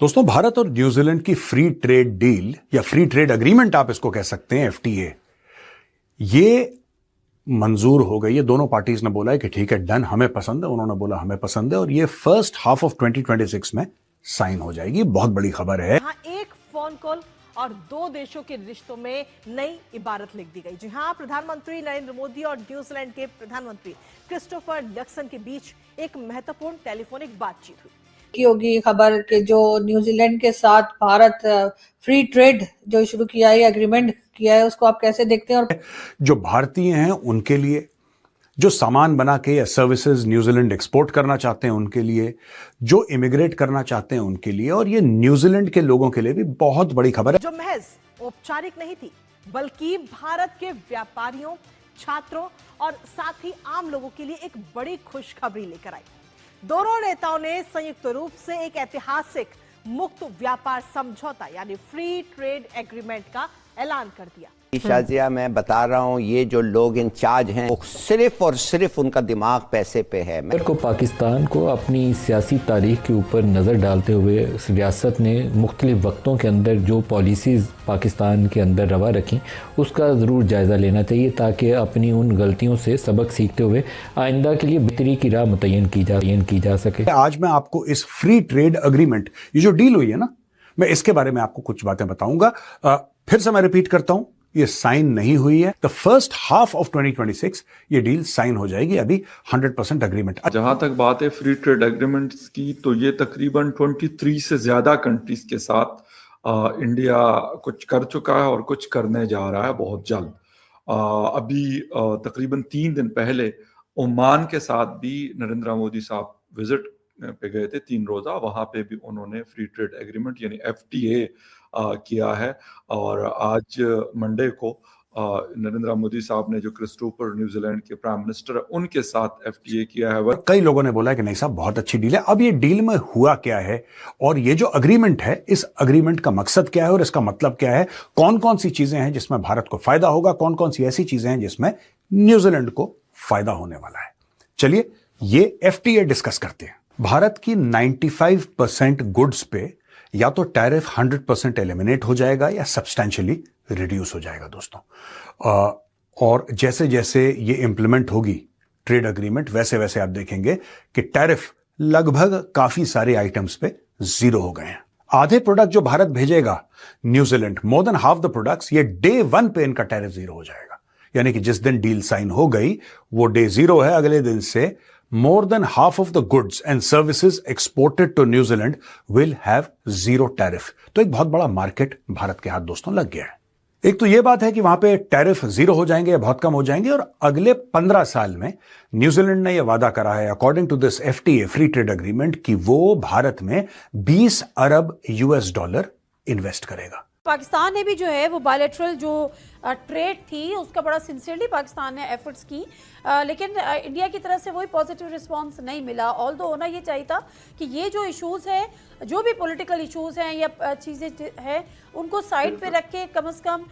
दोस्तों, भारत और न्यूजीलैंड की फ्री ट्रेड डील या फ्री ट्रेड एग्रीमेंट आप इसको कह सकते हैं, एफटीए, ये मंजूर हो गई है। दोनों पार्टीज ने बोला है कि ठीक है, डन, हमें पसंद है, उन्होंने बोला हमें पसंद है, और ये फर्स्ट हाफ ऑफ 2026 में साइन हो जाएगी। बहुत बड़ी खबर है। एक फोन कॉल और दो देशों के रिश्तों में नई इबारत लिख दी गई। जी हां, प्रधानमंत्री नरेंद्र मोदी और न्यूजीलैंड के प्रधानमंत्री क्रिस्टोफर लक्सन के बीच एक महत्वपूर्ण टेलीफोनिक बातचीत हुई। की होगी खबर कि जो न्यूजीलैंड के साथ भारत फ्री ट्रेड जो शुरू किया है, एग्रीमेंट किया है, उसको आप कैसे देखते हैं? और जो भारतीय हैं उनके लिए, जो सामान बना के या सर्विसेज न्यूजीलैंड एक्सपोर्ट करना चाहते हैं उनके लिए, जो इमिग्रेट करना चाहते हैं उनके लिए, और ये न्यूजीलैंड के लोगों के लिए भी बहुत बड़ी खबर है, जो महज औपचारिक नहीं थी, बल्कि भारत के व्यापारियों, छात्रों और साथ ही आम लोगों के लिए एक बड़ी खुशखबरी लेकर आई। दोनों नेताओं ने संयुक्त रूप से एक ऐतिहासिक मुक्त व्यापार समझौता यानी फ्री ट्रेड एग्रीमेंट का ऐलान कर दिया। शाजिया, मैं बता रहा हूँ, ये जो लोग इंचार्ज हैं वो सिर्फ और सिर्फ उनका दिमाग पैसे पे है। को पाकिस्तान को अपनी सियासी तारीख के ऊपर नज़र डालते हुए रियासत ने मुख्तलिफ वक्तों के अंदर जो पॉलिसीज़ पाकिस्तान के अंदर रवा रखी, उसका ज़रूर जायज़ा लेना चाहिए ताकि अपनी उन गलतियों से सबक सीखते हुए आइंदा के लिए बेहतरी की राह मुतय्यन की जा सके। आज मैं आपको इस फ्री ट्रेड एग्रीमेंट, ये जो डील हुई है ना, मैं इसके बारे में आपको कुछ बातें बताऊंगा। फिर से मैं रिपीट करता हूं, ये साइन नहीं हुई है। द फर्स्ट हाफ ऑफ 2026 ये डील साइन हो जाएगी। अभी 100% एग्रीमेंट। जहां तक बात है फ्री ट्रेड एग्रीमेंट्स की, तो ये तकरीबन 23 से ज्यादा कंट्रीज के साथ इंडिया कुछ कर चुका है और कुछ करने जा रहा है बहुत जल्द। अभी तकरीबन 3 दिन पहले ओमान के साथ भी नरेंद्र मोदी साहब विजिट पे गए थे, 3 रोजा। वहां पे भी उन्होंने फ्री ट्रेड एग्रीमेंट यानी एफटीए किया है। और आज मंडे को नरेंद्र मोदी साहब ने जो क्रिस्टोफर न्यूजीलैंड के प्राइम मिनिस्टर है उनके साथ एफटीए किया है। कई लोगों ने बोला कि नहीं साहब, बहुत अच्छी डील है। अब ये डील में हुआ क्या है, और ये जो एग्रीमेंट है, इस एग्रीमेंट का मकसद क्या है और इसका मतलब क्या है, कौन कौन सी चीजें हैं जिसमें भारत को फायदा होगा, कौन कौन सी ऐसी चीजें हैं जिसमें न्यूजीलैंड को फायदा होने वाला है। चलिए ये एफटीए डिस्कस करते हैं। भारत की 95% गुड्स पे या तो टैरिफ 100% एलिमिनेट हो जाएगा या सब्सटैंशियली रिड्यूस हो जाएगा दोस्तों। और जैसे जैसे ये इंप्लीमेंट होगी ट्रेड एग्रीमेंट, वैसे वैसे आप देखेंगे कि टैरिफ लगभग काफी सारे आइटम्स पे जीरो हो गए हैं। आधे प्रोडक्ट जो भारत भेजेगा New Zealand, more than half the products, ये डे 1 पे इनका टैरिफ जीरो हो जाएगा। यानी कि जिस दिन डील साइन हो गई वो डे 0 है। अगले दिन से more than half of the goods and services exported to New Zealand will have zero tariff। तो एक बहुत बड़ा मार्केट भारत के हाथ दोस्तों लग गया है। एक तो यह बात है कि वहां पे टैरिफ 0 हो जाएंगे या बहुत कम हो जाएंगे, और अगले 15 साल में न्यूजीलैंड ने यह वादा करा है according to this FTA free trade agreement कि वो भारत में 20 अरब US डॉलर इन्वेस्ट करेगा। पाकिस्तान ने भी जो है वो बायलैटरल जो ट्रेड थी उसका बड़ा सिंसियरली पाकिस्तान ने एफर्ट्स की, लेकिन इंडिया की तरफ से वही पॉजिटिव रिस्पांस नहीं मिला। ऑल्दो होना ये चाहिए था कि ये जो इश्यूज़ है, जो भी पॉलिटिकल इश्यूज़ हैं या चीज़ें हैं, उनको साइड पे रख के कम से कम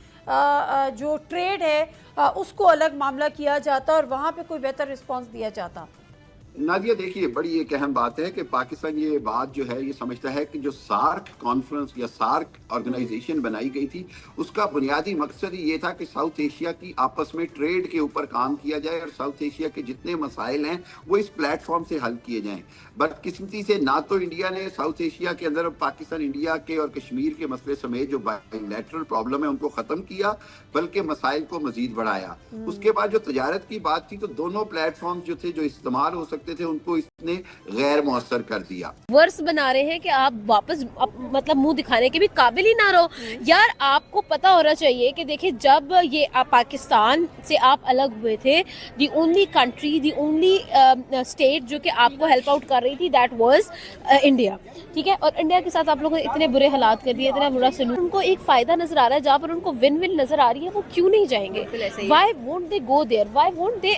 जो ट्रेड है उसको अलग मामला किया जाता और वहाँ पे कोई बेहतर रिस्पांस दिया जाता। नादिया, देखिए, बड़ी एक अहम बात है कि पाकिस्तान ये बात जो है ये समझता है कि जो सार्क कॉन्फ्रेंस या सार्क ऑर्गेनाइजेशन बनाई गई थी उसका बुनियादी मकसद ही ये था कि साउथ एशिया की आपस में ट्रेड के ऊपर काम किया जाए और साउथ एशिया के जितने मसाइल हैं वो इस प्लेटफॉर्म से हल किए जाएं। बदकिस्मती से ना तो इंडिया ने साउथ एशिया के अंदर पाकिस्तान, इंडिया के और कश्मीर के मसले समेत जो बायलैटरल प्रॉब्लम है उनको ख़त्म किया, बल्कि मसाइल को मजीद बढ़ाया। उसके बाद जो तजारत की बात थी तो दोनों प्लेटफॉर्म जो थे जो इस्तेमाल हो सकते थे उनको इसने गैर मौसर कर दिया। वर्स बना रहे हैं कि आप वापस मतलब मुंह दिखाने के भी काबिल ही ना रहो। यार, आपको पता होना चाहिए कि देखिए, जब ये पाकिस्तान से आप अलग हुए थे, the only country, the only state जो कि आपको हेल्प आउट कर रही थी, दैट वाज इंडिया। ठीक है, और इंडिया के साथ आप लोगों ने इतने बुरे हालात कर दिए, इतना बुरा सलूक, उनको एक फायदा नजर आ रहा है जहाँ पर उनको विन विन नजर आ रही है, वो क्यों नहीं जाएंगे? Why won't they go there? Why won't they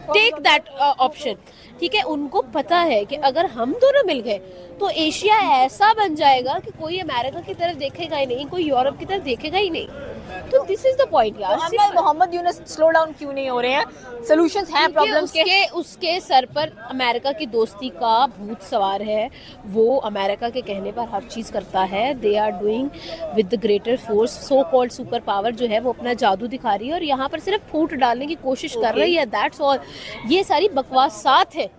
take that option? ठीक है, उनको पता है कि अगर हम दोनों मिल गए तो एशिया ऐसा बन जाएगा कि कोई अमेरिका की तरफ देखेगा ही नहीं, कोई यूरोप की तरफ देखेगा ही नहीं। तो दिस इज द पॉइंट यार। मोहम्मद यूनुस स्लो डाउन क्यों नहीं हो रहे हैं? सॉल्यूशंस हैं प्रॉब्लम्स के। उसके सर पर अमेरिका की दोस्ती का भूत सवार है। वो अमेरिका के कहने पर हर चीज करता है। They are doing with the greater force. So called super power जो है वो अपना जादू दिखा रही है और यहाँ पर सिर्फ फूट डालने की कोशिश कर रही है, दैट्स ऑल। ये सारी बकवासात है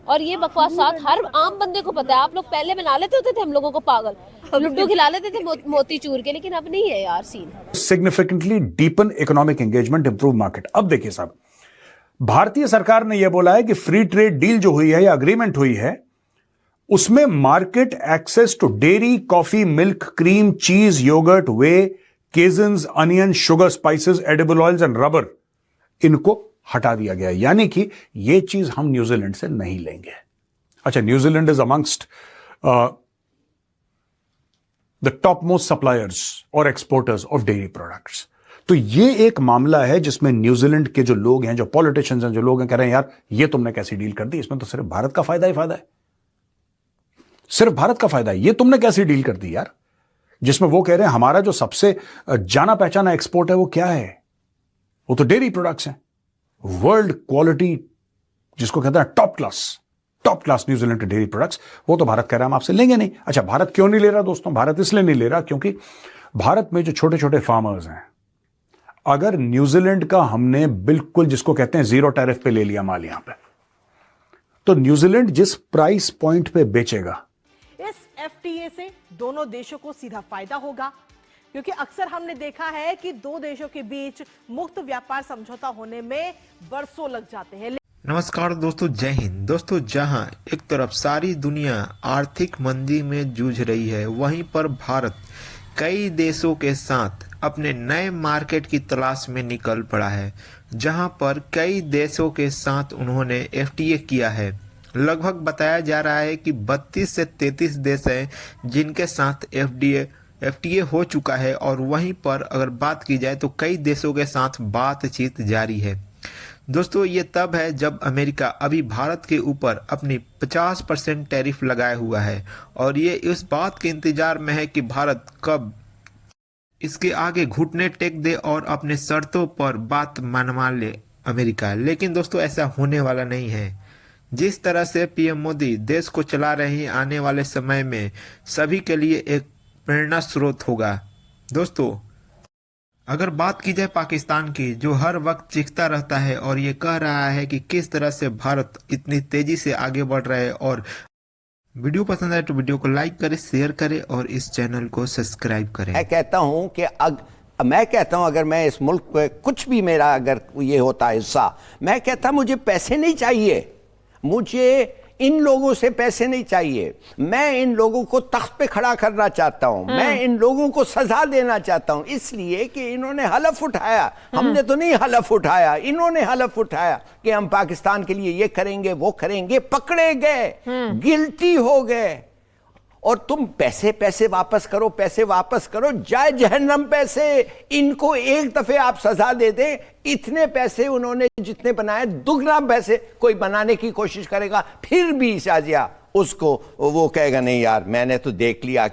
और ये बकवासात हर आम बंदे को पता है। आप लोग पहले बना लेते होते थे हम लोगों को पागल, लड्डू खिला लेते थे मोती चूर के, लेकिन अब नहीं है यार scene. Significantly deepen economic engagement, improve market. अब देखिए साहब, भारतीय सरकार ने यह बोला है कि फ्री ट्रेड डील जो हुई है या अग्रीमेंट हुई है उसमें market access to dairy, coffee, milk, cream, cheese, yogurt, whey, caseins, onion, sugar, spices, edible oils and rubber, इनको हटा दिया गया। यानी कि यह चीज हम न्यूजीलैंड से नहीं लेंगे। अच्छा, New Zealand is amongst the top most suppliers और एक्सपोर्टर्स ऑफ डेयरी प्रोडक्ट्स। तो यह एक मामला है जिसमें न्यूजीलैंड के जो लोग हैं, जो पॉलिटिशियंस हैं, जो लोग हैं, कह रहे हैं यार ये तुमने कैसी डील कर दी, इसमें तो सिर्फ भारत का फायदा ही फायदा है, सिर्फ भारत का फायदा है, ये तुमने कैसी डील कर दी यार। जिसमें वो कह रहे हैं हमारा जो सबसे जाना पहचाना एक्सपोर्ट है वो क्या है, वो तो डेयरी प्रोडक्ट्स हैं। वर्ल्ड क्वालिटी जिसको कहते हैं टॉप क्लास न्यूजीलैंड के डेयरी प्रोडक्ट्स, वो तो भारत कह रहा है हम आपसे लेंगे नहीं। अच्छा, भारत क्यों नहीं ले रहा दोस्तों? भारत इसलिए नहीं ले रहा क्योंकि भारत में जो छोटे छोटे फार्मर्स हैं, अगर न्यूजीलैंड का हमने बिल्कुल जिसको कहते हैं जीरो टैरिफ पे ले लिया माल यहां पे, तो न्यूजीलैंड जिस प्राइस पॉइंट पे बेचेगा, इस एफटीए से दोनों देशों को सीधा फायदा होगा, क्योंकि अक्सर हमने देखा है कि दो देशों के बीच मुक्त व्यापार समझौता होने में बरसों लग जाते हैं। नमस्कार दोस्तों, जय हिंद। दोस्तों, जहां एक तरफ सारी दुनिया आर्थिक मंदी में जूझ रही है, वहीं पर भारत कई देशों के साथ अपने नए मार्केट की तलाश में निकल पड़ा है। जहां पर कई देशों के साथ उन्होंने एफटीए किया है। लगभग बताया जा रहा है कि 32 से 33 देश हैं जिनके साथ एफटीए हो चुका है, और वहीं पर अगर बात की जाए तो कई देशों के साथ बातचीत जारी है। दोस्तों, ये तब है जब अमेरिका अभी भारत के ऊपर अपनी 50% टैरिफ लगाए हुआ है, और ये इस बात के इंतजार में है कि भारत कब इसके आगे घुटने टेक दे और अपने शर्तों पर बात मनवा ले अमेरिका। लेकिन दोस्तों, ऐसा होने वाला नहीं है। जिस तरह से पीएम मोदी देश को चला रहे हैं, आने वाले समय में सभी के लिए एक प्रेरणा स्रोत होगा। दोस्तों, अगर बात की जाए पाकिस्तान की, जो हर वक्त चीखता रहता है और ये कह रहा है कि किस तरह से भारत इतनी तेजी से आगे बढ़ रहा है, और वीडियो पसंद आए तो वीडियो को लाइक करें, शेयर करें और इस चैनल को सब्सक्राइब करें। मैं कहता हूं कि अगर मैं इस मुल्क पे कुछ भी मेरा अगर ये होता हिस्सा, मैं कहता मुझे पैसे नहीं चाहिए, मुझे इन लोगों से पैसे नहीं चाहिए, मैं इन लोगों को तख्त पे खड़ा करना चाहता हूं, मैं इन लोगों को सजा देना चाहता हूं, इसलिए कि इन्होंने हलफ उठाया। हमने तो नहीं हलफ उठाया, इन्होंने हलफ उठाया कि हम पाकिस्तान के लिए ये करेंगे वो करेंगे, पकड़े गए, गिल्टी हो गए। और तुम पैसे वापस करो, जाए जहन्नम पैसे। इनको एक दफे आप सजा दे दें, इतने पैसे उन्होंने जितने बनाए, दुगना पैसे कोई बनाने की कोशिश करेगा, फिर भी शाजिया उसको वो कहेगा नहीं यार मैंने तो देख लिया